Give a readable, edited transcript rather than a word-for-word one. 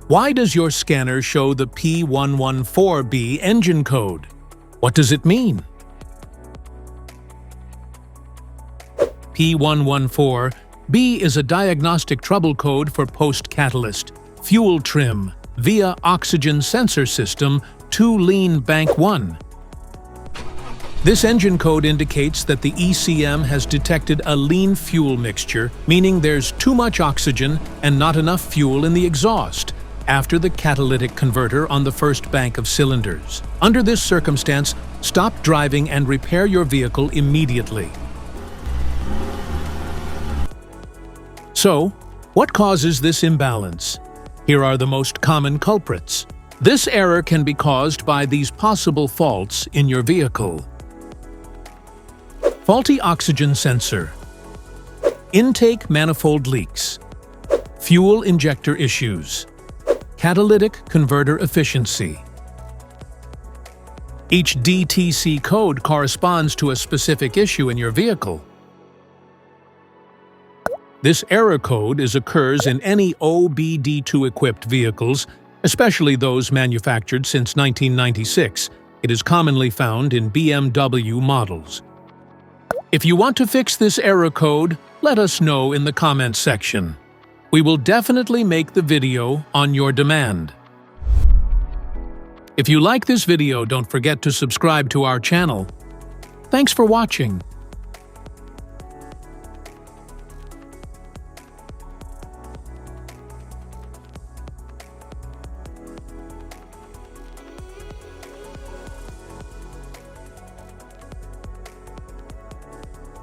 Why does your scanner show the P114B engine code? What does it mean? P114B is a diagnostic trouble code for post-catalyst fuel trim via oxygen sensor system 2 lean bank 1. This engine code indicates that the ECM has detected a lean fuel mixture, meaning there's too much oxygen and not enough fuel in the exhaust after the catalytic converter on the first bank of cylinders. Under this circumstance, stop driving and repair your vehicle immediately. So, what causes this imbalance? Here are the most common culprits. This error can be caused by these possible faults in your vehicle. Faulty oxygen sensor, intake manifold leaks, fuel injector issues, catalytic converter efficiency. Each DTC code corresponds to a specific issue in your vehicle. This error code occurs in any OBD2-equipped vehicles, especially those manufactured since 1996. It is commonly found in BMW models. If you want to fix this error code, let us know in the comments section. We will definitely make the video on your demand. If you like this video, don't forget to subscribe to our channel. Thanks for watching.